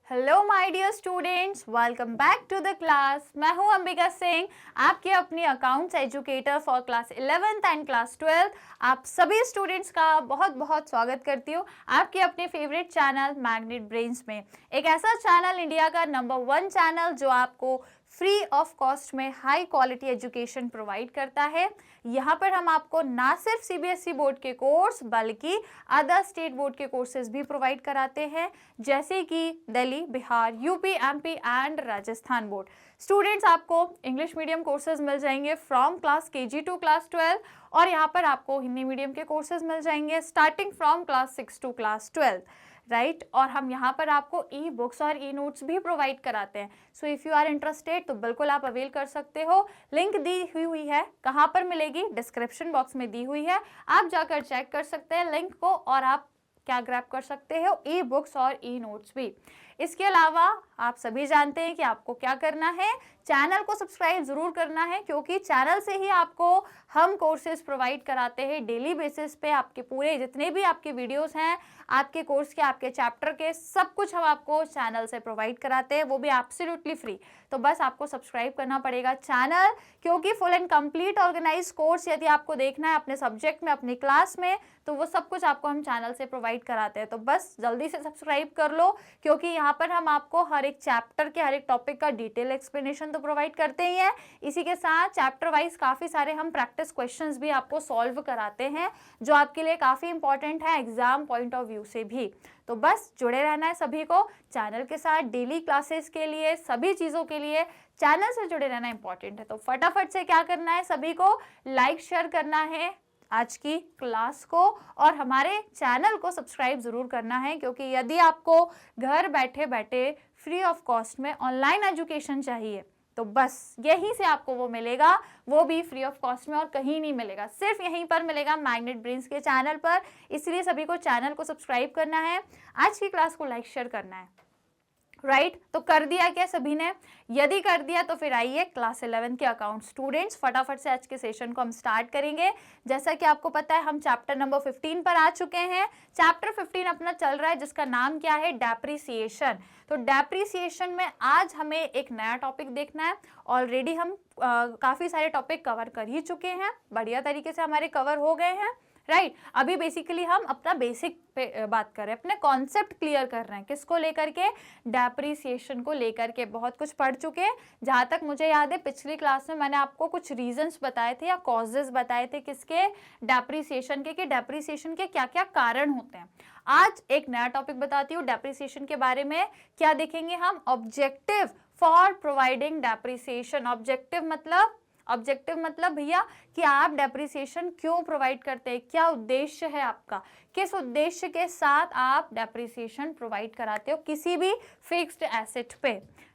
Hello my dear students, welcome back to the class. मैं हूं अंबिका सिंह, आपके अपनी accounts educator for class 11th and class 12th। आप सभी स्टूडेंट्स का बहुत बहुत स्वागत करती हूं आपके अपने फेवरेट चैनल मैग्नेट ब्रेन्स में। एक ऐसा चैनल, इंडिया का नंबर 1 चैनल जो आपको फ्री ऑफ कॉस्ट में हाई क्वालिटी एजुकेशन प्रोवाइड करता है। यहाँ पर हम आपको ना सिर्फ सीबीएसई बोर्ड के कोर्स बल्कि अदर स्टेट बोर्ड के कोर्सेज भी प्रोवाइड कराते हैं, जैसे कि Delhi, Bihar, UP, MP and Rajasthan board. Students, आपको इंग्लिश मीडियम कोर्सेज मिल जाएंगे from class KG to class 12 और यहाँ पर आपको हिंदी मीडियम के कोर्सेज मिल जाएंगे starting from class 6 to class 12, right. और हम यहाँ पर आपको ई बुक्स और ई नोट्स भी प्रोवाइड कराते हैं। So if you are interested तो बिल्कुल आप अवेल कर सकते हो। लिंक दी हुई है, कहाँ पर मिलेगी? डिस्क्रिप्शन बॉक्स में दी हुई है, आप जाकर चेक कर सकते हैं लिंक को और आप क्या ग्रैब कर सकते हो, ई बुक्स और ई नोट्स भी। इसके अलावा आप सभी जानते हैं कि आपको क्या करना है, चैनल को सब्सक्राइब जरूर करना है, क्योंकि चैनल से ही आपको हम कोर्सेज प्रोवाइड कराते हैं डेली बेसिस पे। आपके पूरे जितने भी आपके वीडियोस हैं, आपके कोर्स के, आपके चैप्टर के, सब कुछ हम आपको चैनल से प्रोवाइड कराते हैं, वो भी एब्सोल्युटली फ्री। तो बस आपको सब्सक्राइब करना पड़ेगा चैनल, क्योंकि full and complete organise course यदि आपको देखना है अपने सब्जेक्ट में, अपनी क्लास में, तो वो सब कुछ आपको हम चैनल से प्रोवाइड कराते हैं। तो बस जल्दी से सब्सक्राइब कर लो, क्योंकि यहाँ पर हम आपको हर एक चैप्टर के, हर एक टॉपिक का डिटेल एक्सप्लेनेशन तो प्रोवाइड करते ही हैं, इसी के साथ चैप्टर वाइज काफ़ी सारे हम प्रैक्टिस क्वेश्चंस भी आपको सॉल्व कराते हैं, जो आपके लिए काफ़ी इंपॉर्टेंट है एग्जाम पॉइंट ऑफ व्यू से भी। तो बस जुड़े रहना है सभी को चैनल के साथ। डेली क्लासेस के लिए, सभी चीज़ों के लिए चैनल से जुड़े रहना इंपॉर्टेंट है। तो फटाफट से क्या करना है, सभी को लाइक शेयर करना है आज की क्लास को और हमारे चैनल को सब्सक्राइब जरूर करना है, क्योंकि यदि आपको घर बैठे बैठे फ्री ऑफ कॉस्ट में ऑनलाइन एजुकेशन चाहिए तो बस यहीं से आपको वो मिलेगा, वो भी फ्री ऑफ कॉस्ट में और कहीं नहीं मिलेगा, सिर्फ यहीं पर मिलेगा मैग्नेट ब्रेन्स के चैनल पर। इसलिए सभी को चैनल को सब्सक्राइब करना है, आज की क्लास को लाइक शेयर करना है, राइट। तो कर दिया क्या सभी ने? यदि कर दिया तो फिर आइए क्लास 11 के अकाउंट स्टूडेंट्स, फटाफट से आज के सेशन को हम स्टार्ट करेंगे। जैसा कि आपको पता है, हम चैप्टर नंबर 15 पर आ चुके हैं। चैप्टर 15 अपना चल रहा है, जिसका नाम क्या है? डेप्रिसिएशन। तो डेप्रिसिएशन में आज हमें एक नया टॉपिक देखना है। ऑलरेडी हम काफ़ी सारे टॉपिक कवर कर ही चुके हैं, बढ़िया तरीके से हमारे कवर हो गए हैं, राइट। अभी बेसिकली हम अपना बेसिक पे बात कर रहे हैं, अपने कॉन्सेप्ट क्लियर कर रहे हैं, किसको लेकर के? डेप्रिसिएशन को लेकर के। बहुत कुछ पढ़ चुके हैं, जहाँ तक मुझे याद है पिछली क्लास में मैंने आपको कुछ रीजंस बताए थे या कॉजेज बताए थे किसके? डेप्रिसिएशन के, कि डेप्रिसिएशन के क्या क्या कारण होते हैं। आज एक नया टॉपिक बताती हूँ डेप्रिसिएशन के बारे में। क्या देखेंगे हम? Objective for providing depreciation. Objective मतलब भैया कि आप डेप्रिसिएशन क्यों प्रोवाइड करते हैं, क्या उद्देश्य है आपका, किस उद्देश्य के साथ आप डेप्रिसिएशन प्रोवाइड कराते हो किसी भी फिक्स्ड एसेट पे,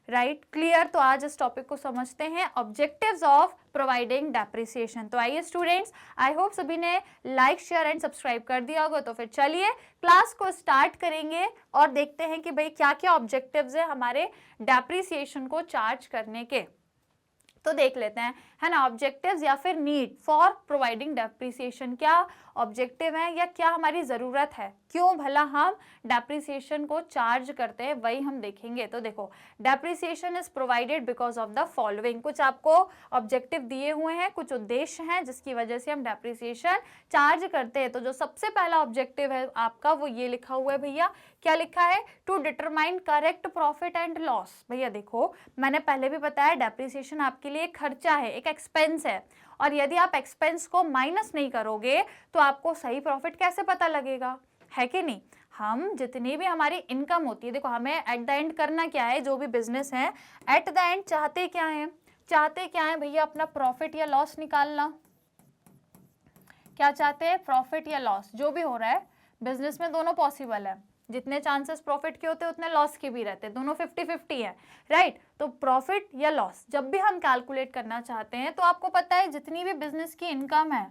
राइट। क्लियर? तो आज इस टॉपिक को समझते हैं, ऑब्जेक्टिव्स ऑफ प्रोवाइडिंग डेप्रिसिएशन। तो आइए स्टूडेंट्स, आई होप सभी ने लाइक शेयर एंड सब्सक्राइब कर दिया होगा। तो फिर चलिए क्लास को स्टार्ट करेंगे और देखते हैं कि भाई क्या क्या ऑब्जेक्टिव्स है हमारे डेप्रिसिएशन को चार्ज करने के। तो देख लेते हैं, है ना, ऑब्जेक्टिव्स या फिर नीड फॉर प्रोवाइडिंग डेप्रिसिएशन। क्या ऑब्जेक्टिव है या क्या हमारी ज़रूरत है, क्यों भला हम डेप्रिसिएशन को चार्ज करते हैं, वही हम देखेंगे। तो देखो, depreciation is provided because of the following. कुछ आपको ऑब्जेक्टिव दिए हुए हैं, कुछ उद्देश्य हैं जिसकी वजह से हम डेप्रिसिएशन चार्ज करते हैं। तो जो सबसे पहला ऑब्जेक्टिव है आपका, वो ये लिखा हुआ है भैया। क्या लिखा है? To determine correct profit and loss. भैया देखो, मैंने पहले भी बताया डेप्रिसिएशन आपके लिए एक खर्चा है, एक एक्सपेंस है, और यदि आप एक्सपेंस को माइनस नहीं करोगे तो आपको सही प्रॉफिट कैसे पता लगेगा, है कि नहीं। हम जितनी भी हमारी इनकम होती है, देखो हमें एट द एंड करना क्या है, जो भी बिजनेस है एट द एंड चाहते क्या है भैया? अपना प्रॉफिट या लॉस निकालना। क्या चाहते हैं? प्रॉफिट या लॉस। जो भी हो रहा है बिजनेस में दोनों पॉसिबल है, जितने चांसेस प्रॉफिट के होते हैं उतने लॉस के भी रहते हैं, दोनों 50-50 है, राइट। तो प्रॉफिट या लॉस जब भी हम कैलकुलेट करना चाहते हैं, तो आपको पता है जितनी भी बिजनेस की इनकम है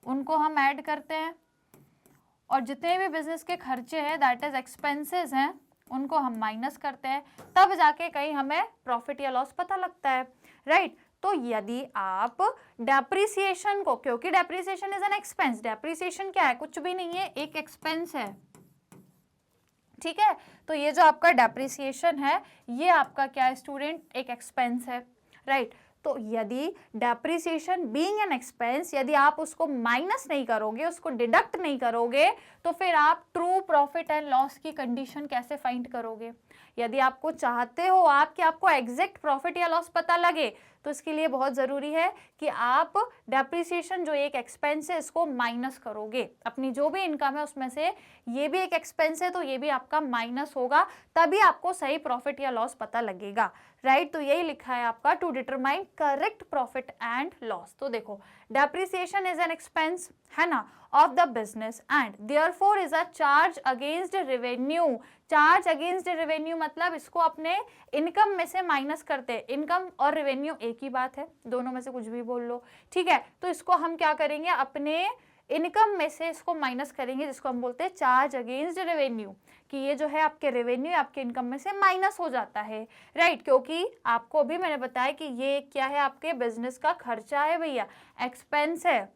उनको हम ऐड करते हैं, और जितने भी बिजनेस के खर्चे हैं, दैट इज एक्सपेंसेस हैं, उनको हम माइनस करते हैं, तब जाके कहीं हमें प्रॉफिट या लॉस पता लगता है, राइट। तो यदि आप डेप्रिसिएशन को, क्योंकि depreciation is an expense, depreciation क्या है? कुछ भी नहीं है, एक एक्सपेंस है, ठीक है। तो ये जो आपका डेप्रिसिएशन है ये आपका क्या है स्टूडेंट, एक एक्सपेंस है, राइट। तो यदि डेप्रिसिएशन बीइंग एन एक्सपेंस, यदि आप उसको माइनस नहीं करोगे, उसको डिडक्ट नहीं करोगे, तो फिर आप ट्रू प्रॉफिट एंड लॉस की कंडीशन कैसे फाइंड करोगे? यदि आपको चाहते हो आप कि आपको एग्जैक्ट प्रॉफिट या लॉस पता लगे, तो इसके लिए बहुत ज़रूरी है कि आप डेप्रिसिएशन जो एक एक्सपेंस है इसको माइनस करोगे, अपनी जो भी इनकम है उसमें से ये भी एक एक्सपेंस है तो ये भी आपका माइनस होगा, तभी आपको सही प्रॉफिट या लॉस पता लगेगा, राइट। तो यही लिखा है आपका to determine correct profit and loss. तो देखो डेप्रिसिएशन इज एन एक्सपेंस, है ना, of the business and therefore is a charge against revenue. Charge against revenue मतलब इसको अपने इनकम में से माइनस करते हैं। इनकम और रेवेन्यू एक ही बात है, दोनों में से कुछ भी बोल लो, ठीक है। तो इसको हम क्या करेंगे, अपने इनकम में से इसको माइनस करेंगे, जिसको हम बोलते हैं चार्ज अगेंस्ट रेवेन्यू, कि ये जो है आपके रेवेन्यू आपके इनकम में से माइनस हो जाता है, राइट। क्योंकि आपको अभी मैंने बताया कि ये क्या है, आपके बिजनेस का खर्चा है भैया, एक्सपेंस है।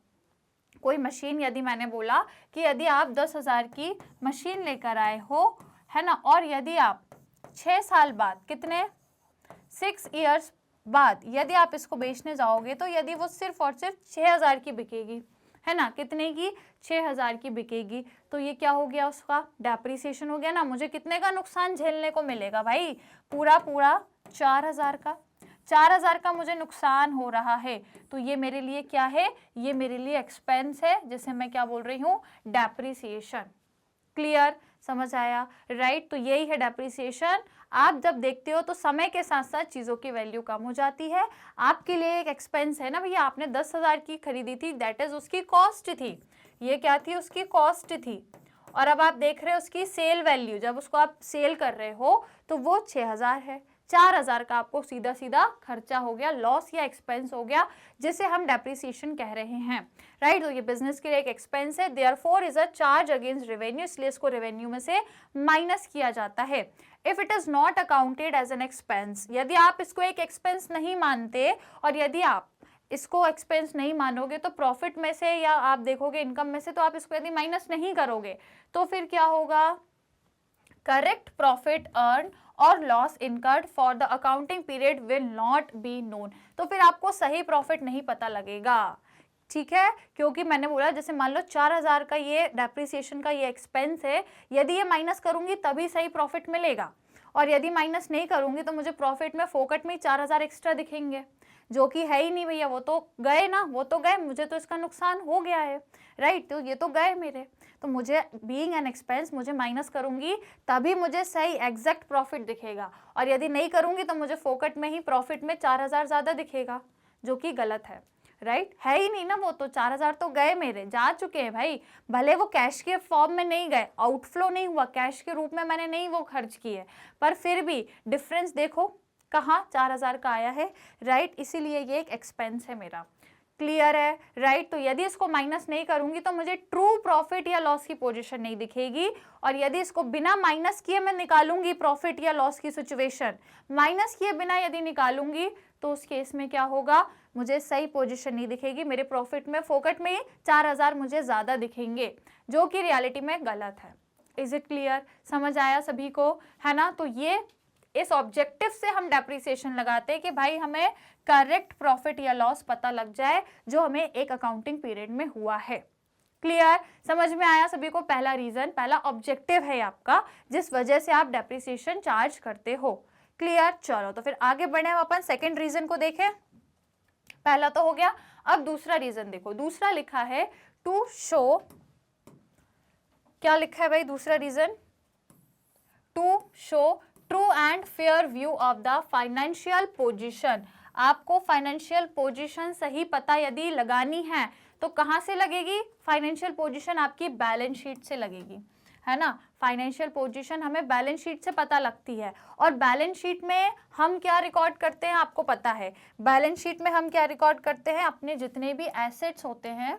कोई मशीन, यदि मैंने बोला कि यदि आप 10,000 की मशीन लेकर आए हो, है ना, और यदि आप 6 साल बाद, कितने 6 ईयर्स बाद यदि आप इसको बेचने जाओगे, तो यदि वो सिर्फ और सिर्फ 6,000 की बिकेगी, है ना, कितने की, 6,000 की बिकेगी, तो ये क्या हो गया, उसका डेप्रिसिएशन हो गया ना। मुझे कितने का नुकसान झेलने को मिलेगा भाई, पूरा 4,000 का, 4,000 का मुझे नुकसान हो रहा है। तो ये मेरे लिए क्या है, ये मेरे लिए एक्सपेंस है, जिसे मैं क्या बोल रही हूँ, डेप्रिसिएशन। क्लियर, समझ आया, राइट। तो यही है डेप्रिसिएशन। आप जब देखते हो तो समय के साथ साथ चीज़ों की वैल्यू कम हो जाती है। आपके लिए एक एक्सपेंस है ना भैया, आपने 10,000 की खरीदी थी, दैट इज उसकी कॉस्ट थी, ये क्या थी, उसकी कॉस्ट थी। और अब आप देख रहे हो उसकी सेल वैल्यू, जब उसको आप सेल कर रहे हो तो वो 6,000 है। 4,000 का आपको सीधा सीधा खर्चा हो गया, लॉस या एक्सपेंस हो गया, जिसे हम डेप्रिसिएशन कह रहे हैं, राइट। तो ये बिजनेस के लिए एक एक्सपेंस है, therefore is a charge against revenue, इसलिए इसको रेवेन्यू में से माइनस किया जाता है। If it is not accounted as an expense, यदि आप इसको एक एक्सपेंस नहीं मानते और यदि आप इसको एक्सपेंस नहीं मानोगे तो प्रॉफिट में से या आप देखोगे इनकम में से, तो आप इसको यदि माइनस नहीं करोगे तो फिर क्या होगा, करेक्ट प्रॉफिट अर्न और loss incurred for the accounting period will not be known. तो फिर आपको सही प्रॉफिट नहीं पता लगेगा, ठीक है। क्योंकि मैंने बोला जैसे मान लो 4,000 का ये डेप्रिसिएशन का ये एक्सपेंस है, यदि ये माइनस करूंगी तभी सही प्रॉफिट मिलेगा, और यदि माइनस नहीं करूंगी तो मुझे प्रॉफिट में फोकट में 4,000 एक्स्ट्रा दिखेंगे, जो कि है ही नहीं भैया, वो तो गए ना, वो तो गए, मुझे तो इसका नुकसान हो गया है, राइट। तो ये तो गए मेरे, तो मुझे बीइंग एन एक्सपेंस मुझे माइनस करूंगी तभी मुझे सही एग्जैक्ट प्रॉफिट दिखेगा, और यदि नहीं करूंगी तो मुझे फोकट में ही प्रॉफिट में 4,000 ज़्यादा दिखेगा, जो कि गलत है, राइट। है ही नहीं ना, वो तो 4,000 तो गए मेरे, जा चुके हैं भाई, भले वो कैश के फॉर्म में नहीं गए, आउटफ्लो नहीं हुआ, कैश के रूप में मैंने नहीं वो खर्च किए, पर फिर भी डिफरेंस देखो कहाँ 4,000 का आया है, राइट। इसीलिए ये एक एक्सपेंस है मेरा, क्लियर है, राइट। तो यदि इसको माइनस नहीं करूंगी तो मुझे ट्रू प्रॉफिट या लॉस की पोजीशन नहीं दिखेगी, और यदि इसको बिना माइनस किए मैं निकालूंगी प्रॉफिट या लॉस की सिचुएशन, माइनस किए बिना यदि निकालूंगी तो उस केस में क्या होगा, मुझे सही पोजीशन नहीं दिखेगी, मेरे प्रॉफिट में फोकट में 4,000 मुझे ज़्यादा दिखेंगे, जो कि रियलिटी में गलत है। इज इट क्लियर, समझ आया सभी को, है ना। तो ये इस ऑब्जेक्टिव से हम डेप्रिसिएशन लगाते हैं कि भाई हमें करेक्ट प्रॉफिट या लॉस पता लग जाए जो हमें एक अकाउंटिंग पीरियड में हुआ है। क्लियर, समझ में आया सभी को। पहला रीजन, पहला ऑब्जेक्टिव है आपका जिस वजह से आप डेप्रिसिएशन चार्ज करते हो। क्लियर, चलो तो फिर आगे बढ़े हम अपन सेकेंड रीजन को देखें। पहला तो हो गया, अब दूसरा रीजन देखो, दूसरा लिखा है टू शो, क्या लिखा है भाई दूसरा reason, to show true and fair view of the financial position. आपको फाइनेंशियल पोजीशन सही पता यदि लगानी है तो कहाँ से लगेगी, फाइनेंशियल पोजीशन आपकी बैलेंस शीट से लगेगी, है ना। फाइनेंशियल पोजीशन हमें बैलेंस शीट से पता लगती है, और बैलेंस शीट में हम क्या रिकॉर्ड करते हैं आपको पता है, बैलेंस शीट में हम क्या रिकॉर्ड करते हैं, अपने जितने भी एसेट्स होते हैं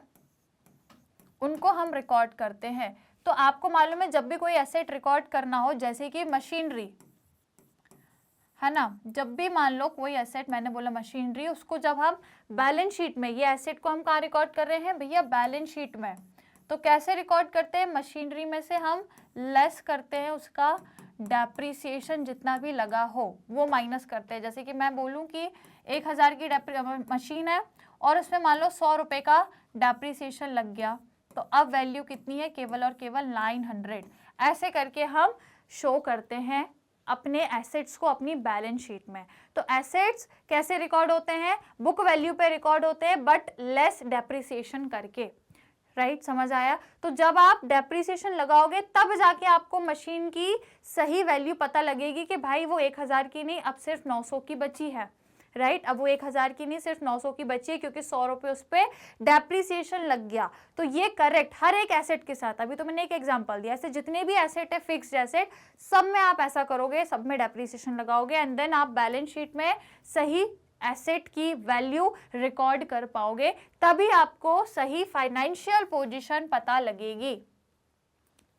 उनको हम रिकॉर्ड करते हैं। तो आपको मालूम है जब भी कोई एसेट रिकॉर्ड करना हो, जैसे कि मशीनरी, है ना, जब भी मान लो कोई एसेट, मैंने बोला मशीनरी, उसको जब हम बैलेंस शीट में, ये एसेट को हम कहाँ रिकॉर्ड कर रहे हैं भैया, बैलेंस शीट में, तो कैसे रिकॉर्ड करते हैं, मशीनरी में से हम लेस करते हैं उसका डेप्रीसिएशन, जितना भी लगा हो वो माइनस करते हैं। जैसे कि मैं बोलूं कि 1000 की मशीन है और उसमें मान लो 100 रुपए का डेप्रीसिएशन लग गया, तो अब वैल्यू कितनी है, केवल और केवल 900। ऐसे करके हम शो करते हैं अपने एसेट्स को अपनी बैलेंस शीट में। तो एसेट्स कैसे रिकॉर्ड होते हैं, बुक वैल्यू पे रिकॉर्ड होते हैं बट लेस डेप्रीसिएशन करके, राइट, समझ आया। तो जब आप डेप्रीसिएशन लगाओगे तब जाके आपको मशीन की सही वैल्यू पता लगेगी कि भाई वो 1000 की नहीं, अब सिर्फ 900 की बची है, राइट। अब वो 1000 की नहीं, सिर्फ 900 की बची है, क्योंकि 100 रुपए उस पर डेप्रीसिएशन लग गया। तो ये करेक्ट हर एक एसेट के साथ, अभी तो मैंने एक एग्जांपल दिया, ऐसे जितने भी एसेट है फिक्स्ड एसेट, सब में आप ऐसा करोगे, सब में डेप्रीसिएशन लगाओगे एंड देन आप बैलेंस शीट में सही एसेट की वैल्यू रिकॉर्ड कर पाओगे, तभी आपको सही फाइनेंशियल पोजीशन पता लगेगी।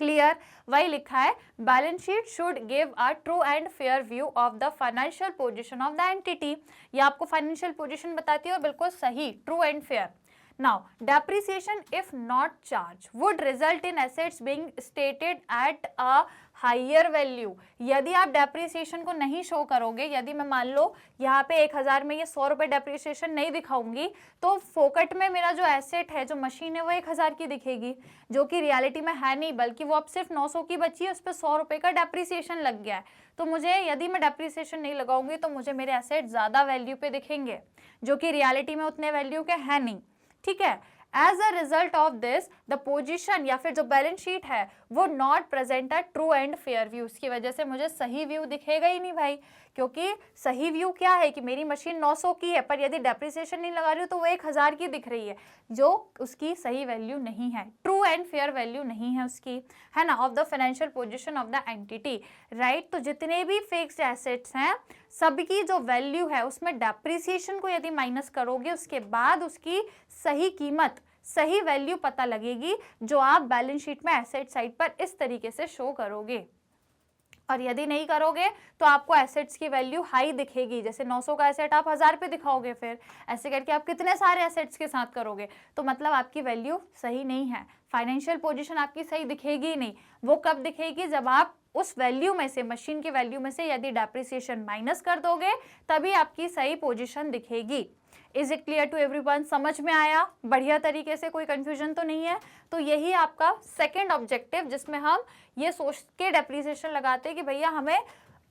क्लियर, वही लिखा है, balance sheet should give a true and fair view of the financial position of the entity. ये आपको फाइनेंशियल पोजीशन बताती है और बिल्कुल सही, true and fair. Now, depreciation if not charged would result in assets being stated at a higher value। यदि आप depreciation को नहीं शो करोगे, यदि मैं मान लो यहाँ पे 1000 में ये 100 रुपए डेप्रीसिएशन नहीं दिखाऊंगी, तो फोकट में मेरा जो एसेट है, जो मशीन है, वो 1000 की दिखेगी, जो कि रियलिटी में है नहीं, बल्कि वो अब सिर्फ 900 की बची है, उस पर 100 रुपए का डेप्रीसिएशन लग गया है। तो मुझे, यदि मैं डेप्रीसिएशन नहीं लगाऊंगी तो मुझे मेरे एसेट ज्यादा वैल्यू पे दिखेंगे, जो कि रियलिटी में उतने वैल्यू के है नहीं, ठीक है। As a result of this the position या फिर जो बैलेंस शीट है वो not present a true and fair view. उसकी वजह से मुझे सही व्यू दिखेगा ही नहीं भाई, क्योंकि सही व्यू क्या है कि मेरी मशीन 900 की है, पर यदि डेप्रिसिएशन नहीं लगा रही हूँ तो वो 1000 की दिख रही है, जो उसकी सही वैल्यू नहीं है, ट्रू एंड फेयर वैल्यू नहीं है उसकी, है ना, of the financial position of the entity, right. तो जितने भी फिक्स्ड एसेट्स हैं सबकी जो वैल्यू है उसमें डेप्रिसिएशन को यदि माइनस करोगे, उसके बाद उसकी सही कीमत, सही वैल्यू पता लगेगी, जो आप बैलेंस शीट में एसेट साइड पर इस तरीके से शो करोगे। और यदि नहीं करोगे तो आपको एसेट्स की वैल्यू हाई दिखेगी, जैसे 900 का एसेट आप 1000 पे दिखाओगे, फिर ऐसे करके आप कितने सारे एसेट्स के साथ करोगे, तो मतलब आपकी वैल्यू सही नहीं है, फाइनेंशियल पोजीशन आपकी सही दिखेगी ही नहीं। वो कब दिखेगी, जब आप उस वैल्यू में से, मशीन की वैल्यू में से यदि डेप्रिसिएशन माइनस कर दोगे, तभी आपकी सही पोजीशन दिखेगी। Is it clear to everyone, समझ में आया बढ़िया तरीके से, कोई कंफ्यूजन तो नहीं है। तो यही आपका सेकंड ऑब्जेक्टिव, जिसमें हम ये सोच के डेप्रिसिएशन लगाते हैं कि भैया हमें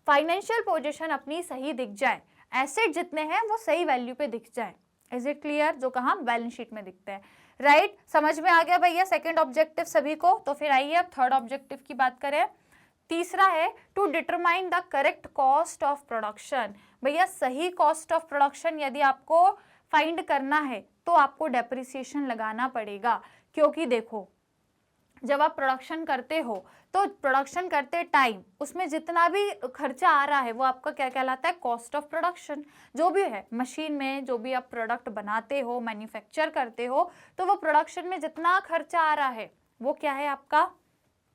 फाइनेंशियल पोजीशन अपनी सही दिख जाए, एसेट जितने हैं वो सही वैल्यू पे दिख जाए। इज इट क्लियर, जो कहा बैलेंस शीट में दिखते हैं, राइट। समझ में आ गया भैया सेकंड ऑब्जेक्टिव सभी को। तो फिर आइए अब थर्ड ऑब्जेक्टिव की बात करें। तीसरा है to determine the correct cost of production. भैया सही कॉस्ट ऑफ प्रोडक्शन यदि आपको फाइंड करना है तो आपको डेप्रिसिएशन लगाना पड़ेगा, क्योंकि देखो जब आप प्रोडक्शन करते हो तो प्रोडक्शन करते टाइम उसमें जितना भी खर्चा आ रहा है वो आपका क्या कहलाता है, कॉस्ट ऑफ प्रोडक्शन। जो भी है मशीन में, जो भी आप प्रोडक्ट बनाते हो, मैन्युफैक्चर करते हो, तो वो प्रोडक्शन में जितना खर्चा आ रहा है वो क्या है, आपका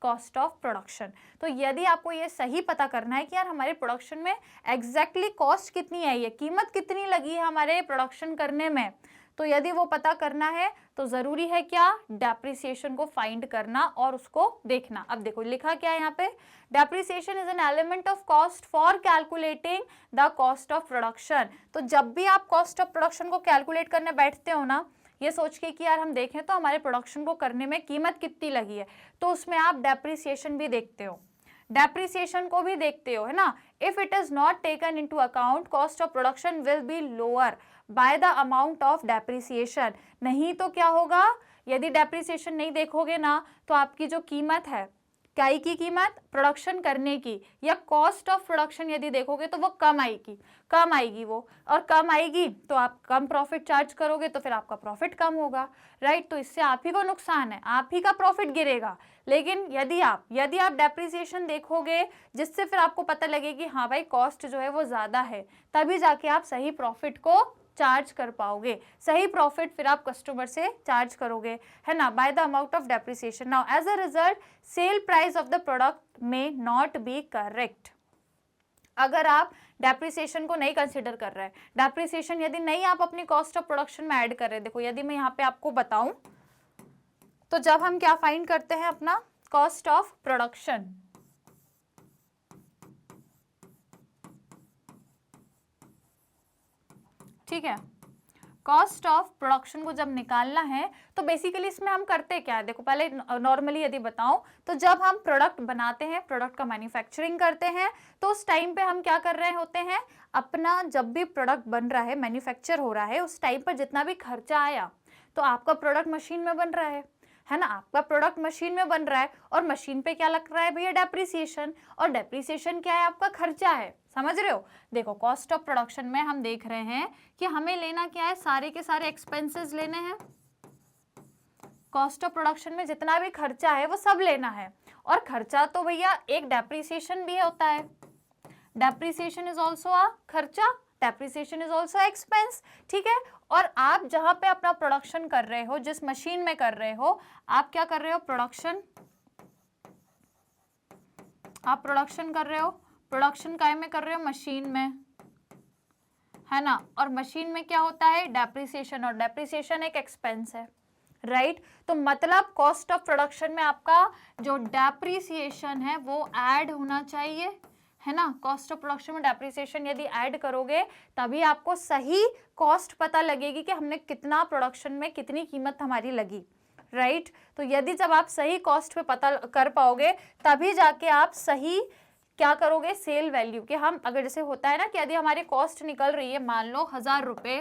कॉस्ट ऑफ प्रोडक्शन। तो यदि आपको ये सही पता करना है कि यार हमारे प्रोडक्शन में एग्जैक्टली कॉस्ट कितनी है, ये कीमत कितनी लगी है हमारे प्रोडक्शन करने में, तो यदि वो पता करना है तो जरूरी है क्या, डेप्रिसिएशन को फाइंड करना और उसको देखना। अब देखो लिखा क्या है यहाँ पे, depreciation is an element of cost for calculating the cost of production. तो जब भी आप कॉस्ट ऑफ प्रोडक्शन को कैलकुलेट करने बैठते हो ना, ये सोच के कि यार हम देखें तो हमारे प्रोडक्शन को करने में कीमत कितनी लगी है, तो उसमें आप डेप्रिसिएशन भी देखते हो, डेप्रिसिएशन को भी देखते हो, है ना। If it is not taken into account cost of production will be lower bye the amount of depreciation. नहीं तो क्या होगा, यदि डेप्रिसिएशन नहीं देखोगे ना तो आपकी जो कीमत है, इकाई की कीमत प्रोडक्शन करने की, या कॉस्ट ऑफ प्रोडक्शन यदि देखोगे तो वो कम आएगी वो, और कम आएगी तो आप कम प्रॉफिट चार्ज करोगे तो फिर आपका प्रॉफिट कम होगा, राइट। तो इससे आप ही को नुकसान है, आप ही का प्रॉफिट गिरेगा। लेकिन यदि आप डेप्रिसिएशन देखोगे, जिससे फिर आपको पता लगे कि हाँ भाई कॉस्ट जो है वो ज़्यादा है, तभी जाके आप सही प्रॉफिट को चार्ज कर पाओगे, सही प्रॉफिट फिर आप कस्टमर से चार्ज करोगे, है ना, by the amount of depreciation. Now as a result sale price of the product may not be correct. अगर आप डेप्रिसिएशन को नहीं कंसिडर कर रहे हैं, डेप्रिसिएशन यदि नहीं आप अपनी कॉस्ट ऑफ प्रोडक्शन में ऐड कर रहे हैं, देखो यदि मैं यहाँ पे आपको बताऊं तो जब हम क्या फाइंड करते हैं अपना कॉस्ट ऑफ प्रोडक्शन, ठीक है, कॉस्ट ऑफ प्रोडक्शन को जब निकालना है तो बेसिकली इसमें हम करते क्या है, देखो पहले नॉर्मली यदि बताऊं तो जब हम प्रोडक्ट बनाते हैं, प्रोडक्ट का मैन्युफैक्चरिंग करते हैं, तो उस टाइम पे हम क्या कर रहे होते हैं, अपना जब भी प्रोडक्ट बन रहा है, मैन्युफैक्चर हो रहा है, उस टाइम पर जितना भी खर्चा आया, तो आपका प्रोडक्ट मशीन में बन रहा है ना, आपका प्रोडक्ट मशीन में बन रहा है और मशीन पे क्या लग रहा है भैया, डेप्रिसिएशन, और डेप्रिसिएशन क्या है, आपका खर्चा है, समझ रहे हो। देखो कॉस्ट ऑफ प्रोडक्शन में हम देख रहे हैं कि हमें लेना क्या है, सारे के सारे एक्सपेंसेस लेने हैं, कॉस्ट ऑफ प्रोडक्शन में जितना भी खर्चा है वो सब लेना है, और खर्चा तो भैया एक डेप्रिसिएशन भी होता है, डेप्रिसिएशन इज ऑल्सो अ खर्चा, डेप्रिसिएशन इज ऑल्सो एक्सपेंस, ठीक है। और आप जहां पे अपना प्रोडक्शन कर रहे हो, जिस मशीन में कर रहे हो, आप क्या कर रहे हो, प्रोडक्शन, आप प्रोडक्शन कर रहे हो, प्रोडक्शन काय में कर रहे हो, मशीन में, है ना, और मशीन में क्या होता है, डेप्रिसिएशन, और डेप्रिसिएशन एक एक्सपेंस है, राइट। तो मतलब कॉस्ट ऑफ प्रोडक्शन में आपका जो डेप्रिसिएशन है वो ऐड होना चाहिए, है ना, कॉस्ट ऑफ प्रोडक्शन में डेप्रिसिएशन यदि ऐड करोगे तभी आपको सही कॉस्ट पता लगेगी कि हमने कितना प्रोडक्शन में कितनी कीमत हमारी लगी, राइट। तो यदि जब आप सही कॉस्ट पे पता कर पाओगे तभी जाके आप सही क्या करोगे, सेल वैल्यू, कि हम अगर जैसे होता है ना कि यदि हमारी कॉस्ट निकल रही है मान लो 1000 रुपये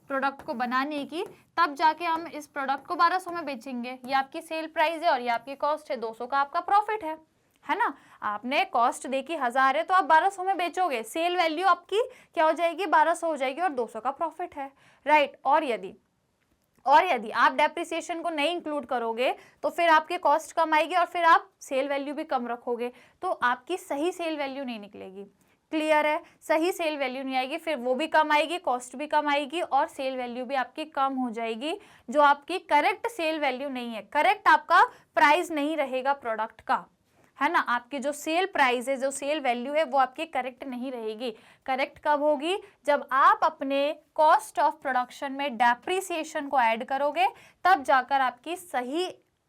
प्रोडक्ट को बनाने की, तब जाके हम इस प्रोडक्ट को 1200 में बेचेंगे, ये आपकी सेल प्राइस है और ये आपकी कॉस्ट है, 200 का आपका प्रॉफिट है ना। आपने कॉस्ट देखी 1000 है तो आप 1200 में बेचोगे, सेल वैल्यू आपकी क्या हो जाएगी, 1200 हो जाएगी और 200 का प्रॉफिट है, राइट। और यदि आप डेप्रिसिएशन को नहीं इंक्लूड करोगे तो फिर आपकी कॉस्ट कम आएगी और फिर आप सेल वैल्यू भी कम रखोगे, तो आपकी सही सेल वैल्यू नहीं निकलेगी, क्लियर है, सही सेल वैल्यू नहीं आएगी, फिर वो भी कम आएगी, कॉस्ट भी कम आएगी और सेल वैल्यू भी आपकी कम हो जाएगी, जो आपकी करेक्ट सेल वैल्यू नहीं है, करेक्ट आपका प्राइस नहीं रहेगा प्रोडक्ट का, है ना। आपकी जो सेल प्राइस है, जो सेल वैल्यू है वो आपकी करेक्ट नहीं रहेगी। करेक्ट कब होगी, जब आप अपने कॉस्ट ऑफ प्रोडक्शन में डेप्रिसिएशन को ऐड करोगे, तब जाकर आपकी सही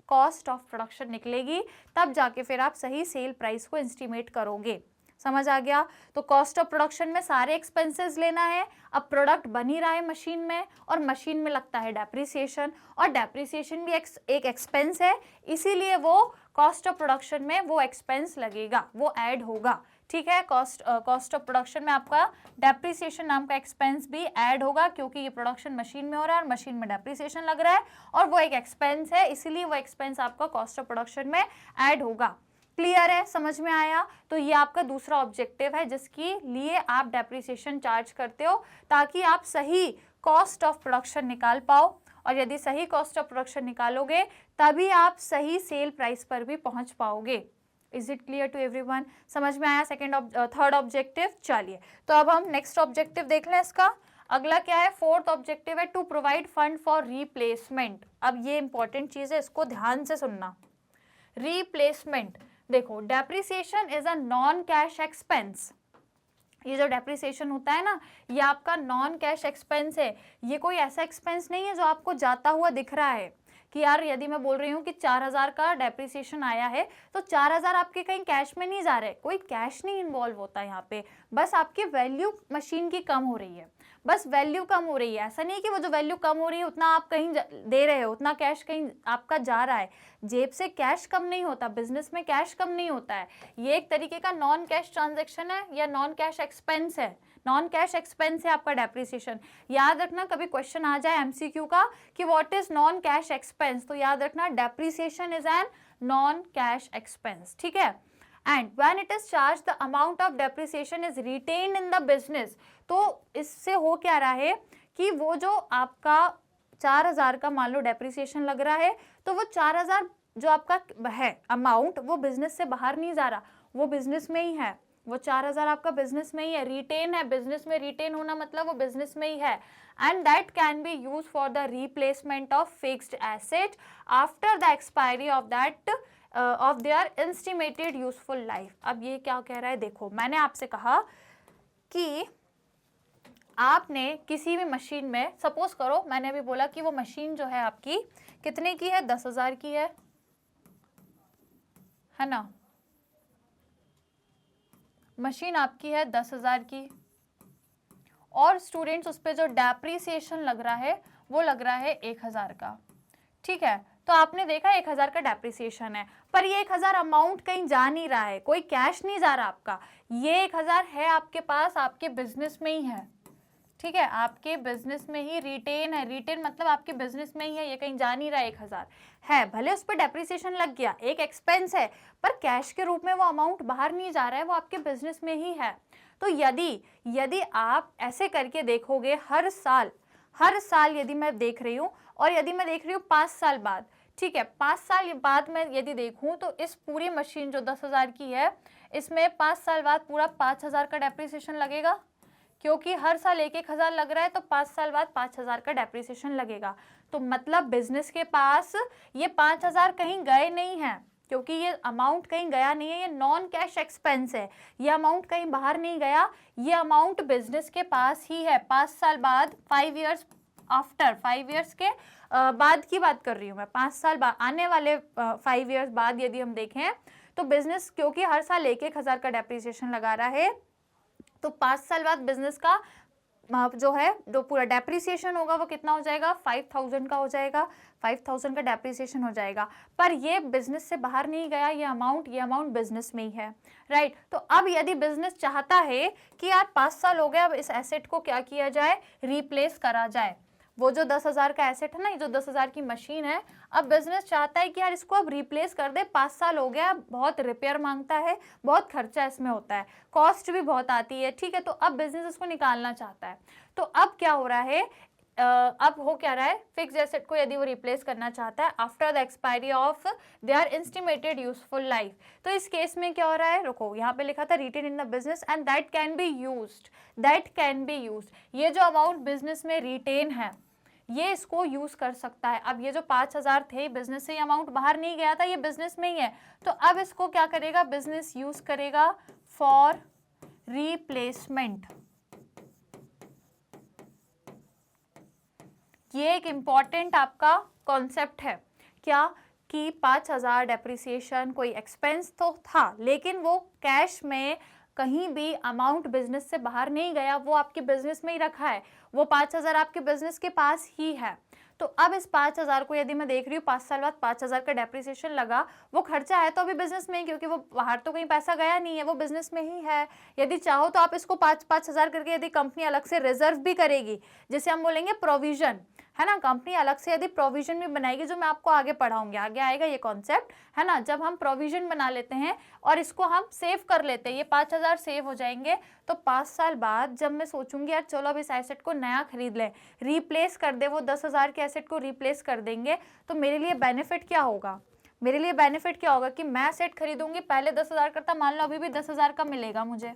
कॉस्ट ऑफ प्रोडक्शन निकलेगी, तब जाके फिर आप सही सेल प्राइस को एस्टिमेट करोगे, समझ आ गया। तो कॉस्ट ऑफ प्रोडक्शन में सारे एक्सपेंसेस लेना है, अब प्रोडक्ट बन ही रहा है मशीन में और मशीन में लगता है डेप्रिसिएशन, और डेप्रिसिएशन भी एक एक्सपेंस है, इसीलिए वो कॉस्ट ऑफ प्रोडक्शन में वो एक्सपेंस लगेगा, वो ऐड होगा, ठीक है। कॉस्ट ऑफ प्रोडक्शन में आपका डेप्रिसिएशन नाम का एक्सपेंस भी ऐड होगा, क्योंकि ये प्रोडक्शन मशीन में हो रहा है और मशीन में डेप्रिसिएशन लग रहा है और वो एक एक्सपेंस है, इसीलिए वो एक्सपेंस आपका कॉस्ट ऑफ प्रोडक्शन में ऐड होगा, क्लियर है, समझ में आया। तो ये आपका दूसरा ऑब्जेक्टिव है जिसके लिए आप डेप्रिसिएशन चार्ज करते हो, ताकि आप सही कॉस्ट ऑफ प्रोडक्शन निकाल पाओ, और यदि सही कॉस्ट ऑफ प्रोडक्शन निकालोगे तभी आप सही सेल प्राइस पर भी पहुंच पाओगे। Is it clear to everyone, समझ में आया थर्ड ऑब्जेक्टिव। चलिए तो अब हम नेक्स्ट ऑब्जेक्टिव देख लें इसका। अगला क्या है, फोर्थ ऑब्जेक्टिव है to provide fund for replacement. अब ये इंपॉर्टेंट चीज है, इसको ध्यान से सुनना। रिप्लेसमेंट, देखो depreciation is a non cash expense, ये जो डेप्रिसिएशन होता है ना, ये आपका नॉन कैश एक्सपेंस है, ये कोई ऐसा एक्सपेंस नहीं है जो आपको जाता हुआ दिख रहा है कि यार यदि मैं बोल रही हूँ कि 4000 का डेप्रिसिएशन आया है तो 4000 आपके कहीं कैश में नहीं जा रहे, कोई कैश नहीं इन्वॉल्व होता है यहाँ पे, बस आपकी वैल्यू मशीन की कम हो रही है, बस वैल्यू कम हो रही है। ऐसा नहीं कि वो जो वैल्यू कम हो रही है उतना आप कहीं दे रहे हो, उतना कैश कहीं आपका जा रहा है, जेब से कैश कम नहीं होता, बिजनेस में कैश कम नहीं होता है, ये एक तरीके का नॉन कैश ट्रांजेक्शन है या नॉन कैश एक्सपेंस है, नॉन कैश एक्सपेंस है आपका डेप्रिसिएशन। याद रखना, कभी क्वेश्चन आ जाए एमसीक्यू का कि what is non cash expense, तो याद रखना depreciation is N non cash expense, ठीक है। And when it is charge the amount of depreciation is retained in the business, तो इससे हो क्या रहा है कि वो जो आपका 4000 का मान लो डेप्रिसिएशन लग रहा है, तो वो 4000 जो आपका है अमाउंट, वो बिजनेस से बाहर नहीं जा रहा, वो बिजनेस में ही है, वो 4000 आपका बिजनेस में ही है, रिटेन है, बिजनेस में रिटेन होना मतलब वो बिजनेस में ही है। And that can B use for the replacement of fixed asset after the expiry of that of their estimated useful life. अब ये क्या कह रहा है, देखो मैंने आपसे कहा कि आपने किसी भी मशीन में, सपोज करो मैंने अभी बोला कि वो मशीन जो है आपकी कितने की है, 10,000 की है ना, मशीन आपकी है 10,000 की, और स्टूडेंट्स उस पर जो डेप्रीसिएशन लग रहा है वो लग रहा है 1,000 का। ठीक है, तो आपने देखा 1,000 का डेप्रीसिएशन है, पर ये 1,000 अमाउंट कहीं जा नहीं रहा है, कोई कैश नहीं जा रहा आपका, ये 1,000 है आपके पास, आपके बिजनेस में ही है। ठीक है, आपके बिजनेस में ही रिटेन है, रिटेन मतलब आपके बिजनेस में ही है, ये कहीं जा नहीं रहा है। 1,000 है, भले उस पर डेप्रीसिएशन लग गया, एक एक्सपेंस है, पर कैश के रूप में वो अमाउंट बाहर नहीं जा रहा है, वो आपके बिजनेस में ही है। तो यदि आप ऐसे करके देखोगे हर साल यदि मैं देख रही हूँ, और यदि मैं देख रही हूँ 5 साल बाद, ठीक है, 5 साल बाद मैं यदि देखूँ तो इस पूरी मशीन जो 10,000 की है, इसमें 5 साल बाद पूरा 5,000 का डेप्रीसिएशन लगेगा, क्योंकि हर साल 1,000 लग रहा है, तो 5 साल बाद 5,000 का डेप्रीसिएशन लगेगा। तो मतलब बिजनेस के पास ये 5,000 कहीं गए नहीं हैं, क्योंकि ये अमाउंट कहीं गया नहीं है, ये नॉन कैश एक्सपेंस है, ये अमाउंट कहीं बाहर नहीं गया, ये अमाउंट बिजनेस के पास ही है। 5 साल बाद, 5 ईयर्स आफ्टर, 5 ईयर्स के बाद की बात कर रही हूँ मैं, 5 साल बाद, आने वाले 5 ईयर्स बाद यदि हम देखें तो बिजनेस, क्योंकि हर साल 1,000 का डेप्रीसिएशन लगा रहा है, तो 5 साल बाद बिजनेस का जो है जो पूरा डेप्रीसिएशन होगा वो कितना हो जाएगा, 5,000 का हो जाएगा, 5,000 का डेप्रीसिएशन हो जाएगा। पर ये बिजनेस से बाहर नहीं गया, ये अमाउंट बिजनेस में ही है, राइट। तो अब यदि बिजनेस चाहता है कि यार 5 साल हो गए, अब इस एसेट को क्या किया जाए, रिप्लेस करा जाए, वो जो 10,000 का एसेट है ना, ये जो 10,000 की मशीन है, अब बिजनेस चाहता है कि यार इसको अब रिप्लेस कर दे, 5 साल हो गया, बहुत रिपेयर मांगता है, बहुत खर्चा इसमें होता है, कॉस्ट भी बहुत आती है, ठीक है, तो अब बिजनेस इसको निकालना चाहता है। तो अब क्या हो रहा है, अब हो क्या रहा है, फिक्स एसेट को यदि वो रिप्लेस करना चाहता है after the expiry of their estimated useful life, तो इस केस में क्या हो रहा है, रुको, यहाँ पे लिखा था retained in the business and that can be used, ये जो अमाउंट बिजनेस में रिटेन है ये इसको यूज कर सकता है। अब ये जो 5,000 थे, बिजनेस से ये अमाउंट बाहर नहीं गया था, ये बिजनेस में ही है, तो अब इसको क्या करेगा, बिजनेस यूज करेगा फॉर रिप्लेसमेंट। ये एक इंपॉर्टेंट आपका कॉन्सेप्ट है, क्या कि 5,000 डेप्रिसिएशन कोई एक्सपेंस तो था, लेकिन वो कैश में कहीं भी अमाउंट बिजनेस से बाहर नहीं गया, वो आपके बिजनेस में ही रखा है, वो 5,000 आपके बिजनेस के पास ही है। तो अब इस 5,000 को यदि मैं देख रही हूँ 5 साल बाद 5,000 का डेप्रिसिएशन लगा, वो खर्चा है तो अभी बिजनेस में ही, क्योंकि वो बाहर तो कहीं पैसा गया नहीं है, वो बिजनेस में ही है। यदि चाहो तो आप इसको 5,000 करके यदि कंपनी अलग से रिजर्व भी करेगी, जिसे हम बोलेंगे प्रोविजन, है ना, कंपनी अलग से यदि प्रोविजन भी बनाएगी, जो मैं आपको आगे पढ़ाऊंगी, आगे आएगा ये कॉन्सेप्ट, है ना, जब हम प्रोविजन बना लेते हैं और इसको हम सेव कर लेते हैं, ये 5,000 सेव हो जाएंगे, तो 5 साल बाद जब मैं सोचूंगी यार चलो अब इस एसेट को नया खरीद लें, रिप्लेस कर दे, वो 10,000 के एसेट को रिप्लेस कर देंगे, तो मेरे लिए बेनिफिट क्या होगा, मेरे लिए बेनिफिट क्या होगा कि मैं एसेट खरीदूंगी, पहले 10,000 का था, मान लो अभी भी 10,000 का मिलेगा मुझे,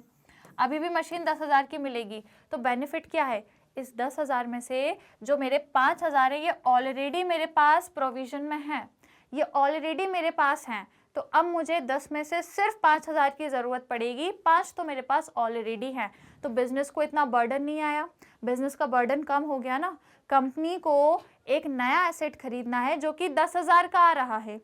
अभी भी मशीन 10,000 की मिलेगी, तो बेनिफिट क्या है, इस 10,000 में से जो मेरे 5,000 है ये ऑलरेडी मेरे पास प्रोविजन में है, ये ऑलरेडी मेरे पास हैं, तो अब मुझे 10 में से सिर्फ 5,000 की ज़रूरत पड़ेगी, 5 तो मेरे पास ऑलरेडी हैं, तो बिजनेस को इतना बर्डन नहीं आया, बिजनेस का बर्डन कम हो गया ना। कंपनी को एक नया एसेट खरीदना है जो कि 10,000 का आ रहा है,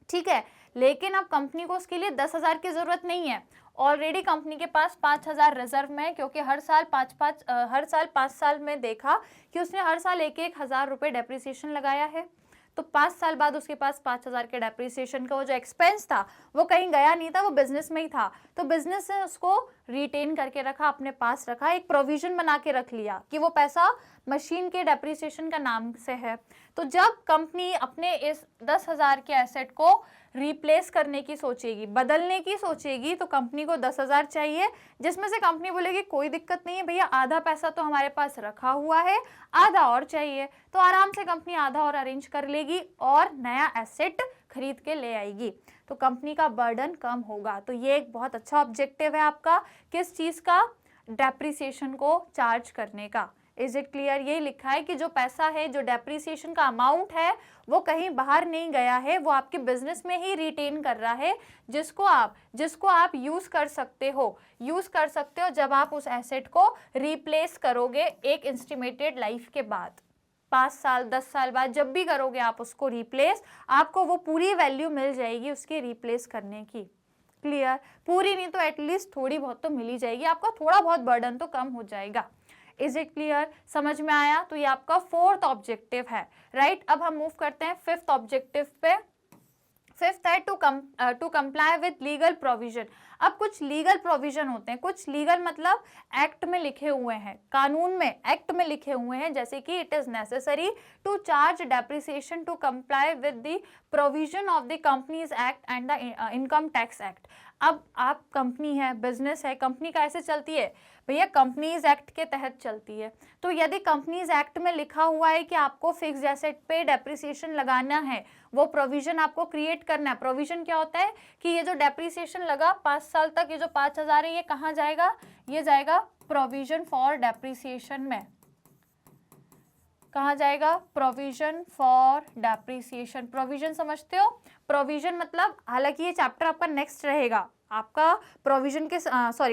ठीक है, लेकिन अब कंपनी को उसके लिए 10,000 की ज़रूरत नहीं है, ऑलरेडी कंपनी के पास 5,000 रिजर्व में है, क्योंकि हर साल 5 साल में देखा कि उसने हर साल 1,000 रुपये डेप्रिसिएशन लगाया है, तो 5 साल बाद उसके पास 5,000 के डेप्रिसिएशन का वो जो एक्सपेंस था वो कहीं गया नहीं था, वो बिजनेस में ही था, तो बिजनेस ने उसको रिटेन करके रखा, अपने पास रखा, एक प्रोविजन बना के रख लिया कि वो पैसा मशीन के डेप्रिसिएशन का नाम से है। तो जब कंपनी अपने इस 10,000 के एसेट को रिप्लेस करने की सोचेगी, बदलने की सोचेगी, तो कंपनी को 10,000 चाहिए, जिसमें से कंपनी बोलेगी कोई दिक्कत नहीं है भैया, आधा पैसा तो हमारे पास रखा हुआ है, आधा और चाहिए, तो आराम से कंपनी आधा और अरेंज कर लेगी और नया एसेट खरीद के ले आएगी, तो कंपनी का बर्डन कम होगा। तो ये एक बहुत अच्छा ऑब्जेक्टिव है आपका, किस चीज़ का, डेप्रिसिएशन को चार्ज करने का, इज इट क्लियर? यही लिखा है कि जो पैसा है, जो डेप्रिसिएशन का अमाउंट है, वो कहीं बाहर नहीं गया है, वो आपके बिजनेस में ही रिटेन कर रहा है, जिसको आप यूज कर सकते हो जब आप उस एसेट को रिप्लेस करोगे एक एस्टिमेटेड लाइफ के बाद, 5 साल 10 साल बाद जब भी करोगे आप उसको रिप्लेस, आपको वो पूरी वैल्यू मिल जाएगी उसकी रिप्लेस करने की। क्लियर? पूरी नहीं तो एटलीस्ट थोड़ी बहुत तो मिल ही जाएगी, आपका थोड़ा बहुत बर्डन तो कम हो जाएगा। Is it clear? समझ में आया? तो ये आपका 4th ऑब्जेक्टिव है, राइट? अब हम मूव करते हैं 5th ऑब्जेक्टिव पे। 5th है to comply with legal provision. अब कुछ लीगल प्रोविजन होते हैं, कुछ लीगल मतलब एक्ट में लिखे हुए हैं, कानून में एक्ट में लिखे हुए हैं, जैसे कि it is necessary to charge depreciation to comply with the provision of the companies act and the income tax act. अब आप कंपनी है, बिजनेस है, कंपनी कैसे चलती है भैया? कंपनीज एक्ट के तहत चलती है। तो यदि कंपनीज एक्ट में लिखा हुआ है कि आपको फिक्स्ड एसेट पे डेप्रिसिएशन लगाना है, वो प्रोविजन आपको क्रिएट करना है। प्रोविजन क्या होता है कि ये जो डेप्रिसिएशन लगा 5 साल तक, ये जो 5000 है, ये कहाँ जाएगा? ये जाएगा प्रोविजन फॉर डेप्रिसिएशन में। कहाँ जाएगा? Provision for depreciation. प्रोविजन समझते हो? प्रोविजन मतलब, हालांकि ये चैप्टर आपका नेक्स्ट रहेगा, आपका प्रोविजन के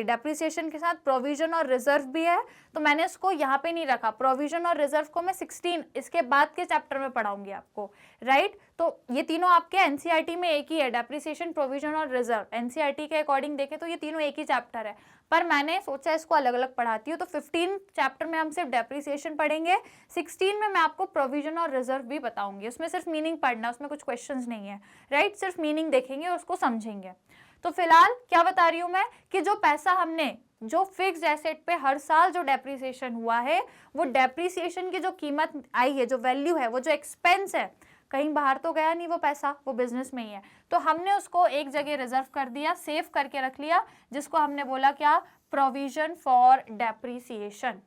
डेप्रिसिएशन के साथ प्रोविजन और रिजर्व भी है, तो मैंने इसको यहाँ पे नहीं रखा। प्रोविजन और रिजर्व को मैं 16 इसके बाद के चैप्टर में पढ़ाऊंगी आपको, राइट? तो ये तीनों आपके एनसीईआरटी में एक ही है, डेप्रिसिएशन, प्रोविजन और रिजर्व। एनसीईआरटी के अकॉर्डिंग देखें तो ये तीनों एक ही चैप्टर है, पर मैंने सोचा इसको अलग अलग पढ़ाती हूँ। तो 15 चैप्टर में हम सिर्फ डेप्रिसिएशन पढ़ेंगे, 16 में मैं आपको प्रोविजन और रिजर्व भी बताऊंगी। उसमें सिर्फ मीनिंग पढ़ना, उसमें कुछ क्वेश्चंस नहीं है, राइट? सिर्फ मीनिंग देखेंगे और उसको समझेंगे। तो फिलहाल क्या बता रही हूं मैं कि जो पैसा हमने, जो फिक्स्ड एसेट पे हर साल जो डेप्रिसिएशन हुआ है, वो डेप्रिसिएशन की जो कीमत आई है, जो वैल्यू है, वो जो एक्सपेंस है, कहीं बाहर तो गया नहीं वो पैसा, वो बिजनेस में ही है। तो हमने उसको एक जगह रिजर्व कर दिया, सेव करके रख लिया, जिसको हमने बोला क्या? Provision for depreciation.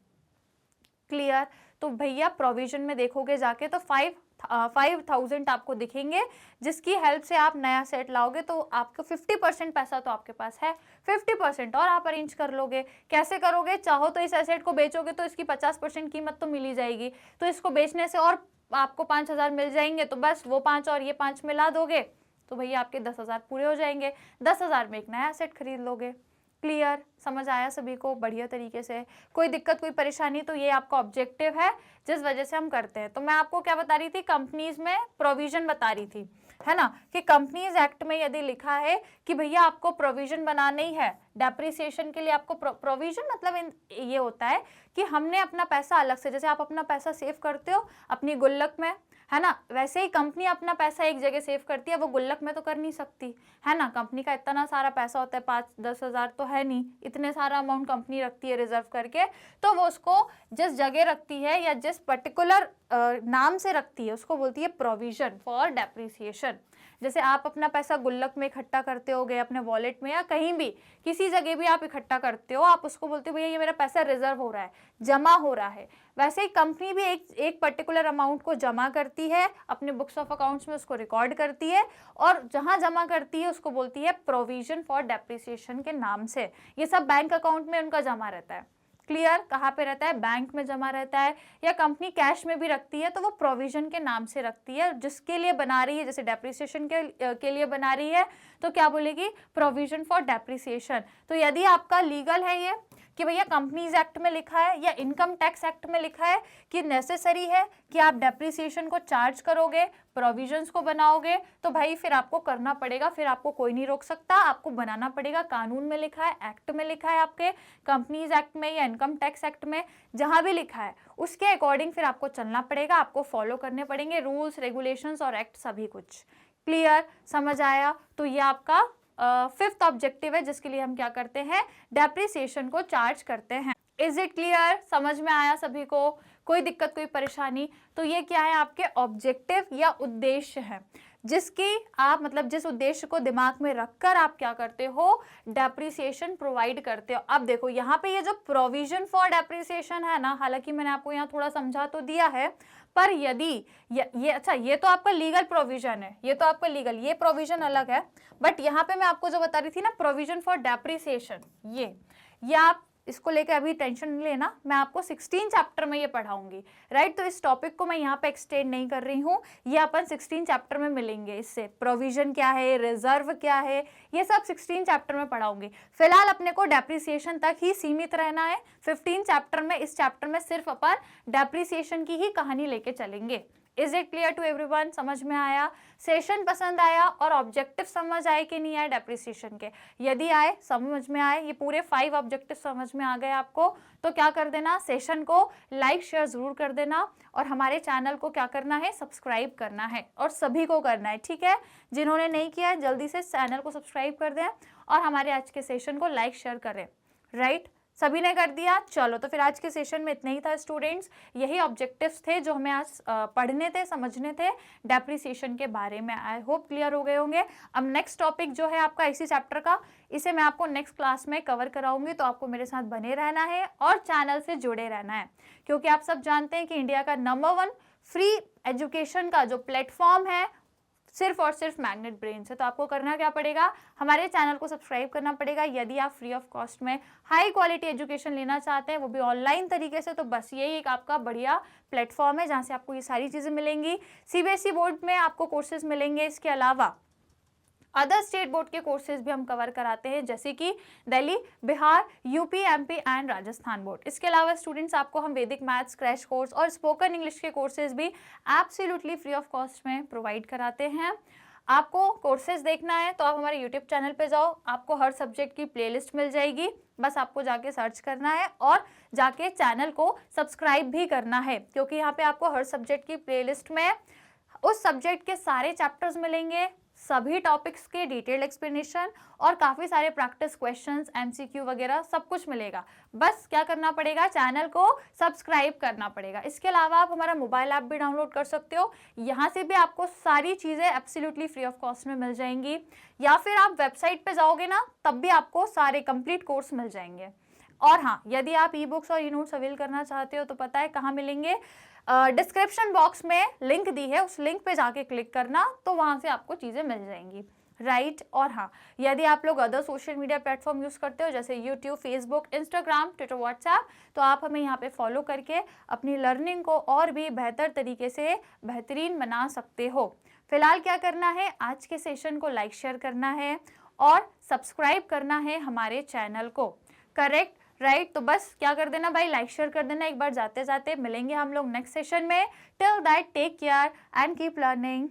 क्लियर? तो भैया प्रोविजन में देखोगे जाके तो 5000 आपको दिखेंगे, जिसकी हेल्प से आप नया सेट लाओगे, तो आपको 50% पैसा तो आपके पास है, 50% और आप अरेंज कर लोगे। कैसे करोगे? चाहो तो इस एसेट को बेचोगे तो इसकी 50% कीमत तो मिल ही जाएगी, तो इसको बेचने से और आपको 5000 मिल जाएंगे, तो बस वो 5 और ये 5 मिला दोगे तो भैया आपके 10,000 पूरे हो जाएंगे। 10,000 में एक नया सेट खरीद लोगे। क्लियर? समझ आया सभी को? बढ़िया तरीके से, कोई दिक्कत कोई परेशानी? तो ये आपका ऑब्जेक्टिव है जिस वजह से हम करते हैं। तो मैं आपको क्या बता रही थी? कंपनीज में प्रोविजन बता रही थी, है ना, कि कंपनीज एक्ट में यदि लिखा है कि भैया आपको प्रोविजन बनाना ही है डेप्रिसिएशन के लिए, आपको प्रोविजन मतलब ये होता है कि हमने अपना पैसा अलग से, जैसे आप अपना पैसा सेव करते हो अपनी गुल्लक में, है ना, वैसे ही कंपनी अपना पैसा एक जगह सेव करती है, वो गुल्लक में तो कर नहीं सकती, है ना। कंपनी का इतना सारा पैसा होता है, 5-10 हज़ार तो है नहीं, इतने सारा अमाउंट कंपनी रखती है रिजर्व करके, तो वो उसको जिस जगह रखती है या जिस पर्टिकुलर नाम से रखती है उसको बोलती है प्रोविजन फॉर डेप्रिसिएशन। जैसे आप अपना पैसा गुल्लक में इकट्ठा करते होगे, अपने वॉलेट में या कहीं भी किसी जगह भी आप इकट्ठा करते हो, आप उसको बोलते हो भैया ये मेरा पैसा रिजर्व हो रहा है, जमा हो रहा है। वैसे ही कंपनी भी एक पर्टिकुलर अमाउंट को जमा करती है, अपने बुक्स ऑफ अकाउंट्स में उसको रिकॉर्ड करती है, और जहां जमा करती है उसको बोलती है प्रोविजन फॉर डेप्रिसिएशन के नाम से। ये सब बैंक अकाउंट में उनका जमा रहता है। क्लियर? कहाँ पे रहता है? बैंक में जमा रहता है, या कंपनी कैश में भी रखती है तो वो प्रोविजन के नाम से रखती है, जिसके लिए बना रही है, जैसे डेप्रिसिएशन के लिए बना रही है तो क्या बोलेगी? Provision for depreciation. तो यदि आपका लीगल है ये कि भैया कंपनीज एक्ट में लिखा है या इनकम टैक्स एक्ट में लिखा है कि नेसेसरी है कि आप डेप्रिसिएशन को चार्ज करोगे, प्रोविजंस को बनाओगे, तो भाई फिर आपको करना पड़ेगा, फिर आपको कोई नहीं रोक सकता, आपको बनाना पड़ेगा। कानून में लिखा है, एक्ट में लिखा है, आपके कंपनीज एक्ट में या इनकम टैक्स एक्ट में, जहां भी लिखा है उसके अकॉर्डिंग फिर आपको चलना पड़ेगा, आपको फॉलो करने पड़ेंगे रूल्स, रेगुलेशंस और एक्ट सभी कुछ। क्लियर? समझ आया? तो ये आपका 5th ऑब्जेक्टिव है जिसके लिए हम क्या करते हैं? डेप्रिसिएशन को चार्ज करते हैं। Is it clear? समझ में आया सभी को? कोई दिक्कत कोई परेशानी? तो ये क्या है? आपके ऑब्जेक्टिव या उद्देश्य है, जिसकी आप मतलब जिस उद्देश्य को दिमाग में रखकर आप क्या करते हो? डेप्रिसिएशन प्रोवाइड करते हो। अब देखो यहाँ पे ये जो प्रोविजन फॉर डेप्रिसिएशन है ना, हालांकि मैंने आपको यहाँ थोड़ा समझा तो दिया है, पर यदि ये अच्छा, ये तो आपका लीगल प्रोविजन है, ये तो आपका लीगल, ये प्रोविजन अलग है, बट यहाँ पे मैं आपको जो बता रही थी ना, प्रोविजन फॉर डेप्रिसिएशन, ये आप इसको लेके अभी टेंशन नहीं लेना, मैं आपको 16 चैप्टर में ये पढ़ाऊंगी, राइट। तो इस टॉपिक को मैं यहाँ पे एक्सटेंड नहीं कर रही हूँ, ये अपन 16 चैप्टर में मिलेंगे। इससे प्रोविजन क्या है, रिजर्व क्या है, ये सब 16 चैप्टर में पढ़ाऊंगी। फिलहाल अपने को डेप्रिसिएशन तक ही सीमित रहना है। 15 चैप्टर में, इस चैप्टर में सिर्फ अपन डेप्रिसिएशन की ही कहानी लेके चलेंगे। Is it clear to everyone? समझ में आया? सेशन पसंद आया और ऑब्जेक्टिव समझ आए कि नहीं आए डेप्रिसिएशन के? यदि आए, समझ में आए, ये पूरे 5 ऑब्जेक्टिव समझ में आ गए आपको, तो क्या कर देना, सेशन को लाइक शेयर जरूर कर देना और हमारे चैनल को क्या करना है, सब्सक्राइब करना है और सभी को करना है, ठीक है। जिन्होंने नहीं किया है जल्दी से चैनल को सब्सक्राइब कर दें और हमारे आज के सेशन को लाइक शेयर करें, राइट। सभी ने कर दिया? चलो, तो फिर आज के सेशन में इतना ही था स्टूडेंट्स। यही ऑब्जेक्टिव्स थे जो हमें आज पढ़ने थे, समझने थे डेप्रिसिएशन के बारे में। आई होप क्लियर हो गए होंगे। अब नेक्स्ट टॉपिक जो है आपका इसी चैप्टर का, इसे मैं आपको नेक्स्ट क्लास में कवर कराऊंगी, तो आपको मेरे साथ बने रहना है और चैनल से जुड़े रहना है, क्योंकि आप सब जानते हैं कि इंडिया का नंबर 1 फ्री एजुकेशन का जो प्लेटफॉर्म है सिर्फ और सिर्फ मैग्नेट ब्रेन से। तो आपको करना क्या पड़ेगा, हमारे चैनल को सब्सक्राइब करना पड़ेगा यदि आप फ्री ऑफ कॉस्ट में हाई क्वालिटी एजुकेशन लेना चाहते हैं, वो भी ऑनलाइन तरीके से। तो बस यही एक आपका बढ़िया प्लेटफॉर्म है जहाँ से आपको ये सारी चीज़ें मिलेंगी। सीबीएसई बोर्ड में आपको कोर्सेज मिलेंगे, इसके अलावा अदर स्टेट बोर्ड के कोर्सेज भी हम कवर कराते हैं, जैसे कि Delhi, Bihar, UP, MP and Rajasthan board. इसके अलावा स्टूडेंट्स आपको हम वैदिक मैथ्स क्रैश कोर्स और स्पोकन इंग्लिश के कोर्सेज भी एब्सोल्युटली फ्री ऑफ कॉस्ट में प्रोवाइड कराते हैं। आपको कोर्सेज देखना है तो आप हमारे यूट्यूब चैनल पे जाओ, आपको हर सब्जेक्ट की प्लेलिस्ट मिल जाएगी। बस आपको जाके सर्च करना है और जाके चैनल को सब्सक्राइब भी करना है, क्योंकि यहाँ पे आपको हर सब्जेक्ट की प्लेलिस्ट में उस सब्जेक्ट के सारे चैप्टर्स मिलेंगे, सभी टॉपिक्स के डिटेल्ड एक्सप्लेनेशन और काफ़ी सारे प्रैक्टिस क्वेश्चंस, एमसीक्यू वगैरह सब कुछ मिलेगा। बस क्या करना पड़ेगा, चैनल को सब्सक्राइब करना पड़ेगा। इसके अलावा आप हमारा मोबाइल ऐप भी डाउनलोड कर सकते हो, यहाँ से भी आपको सारी चीज़ें एब्सोल्युटली फ्री ऑफ कॉस्ट में मिल जाएंगी, या फिर आप वेबसाइट पे जाओगे ना तब भी आपको सारे कंप्लीट कोर्स मिल जाएंगे। और हाँ, यदि आप ई बुक्स और ई नोट्स अवेल करना चाहते हो तो पता है कहाँ मिलेंगे, डिस्क्रिप्शन बॉक्स में लिंक दी है, उस लिंक पे जाके क्लिक करना तो वहाँ से आपको चीज़ें मिल जाएंगी, राइट। और हाँ, यदि आप लोग other social media platform use करते हो जैसे YouTube, Facebook, Instagram, Twitter, WhatsApp, तो आप हमें यहाँ पे फॉलो करके अपनी लर्निंग को और भी बेहतर तरीके से बेहतरीन बना सकते हो। फिलहाल क्या करना है, आज के सेशन को लाइक शेयर करना है और सब्सक्राइब करना है हमारे चैनल को, करेक्ट, राइट। तो बस क्या कर देना भाई, लाइक शेयर कर देना एक बार जाते जाते। मिलेंगे हम लोग नेक्स्ट सेशन में। Till that take care and keep learning.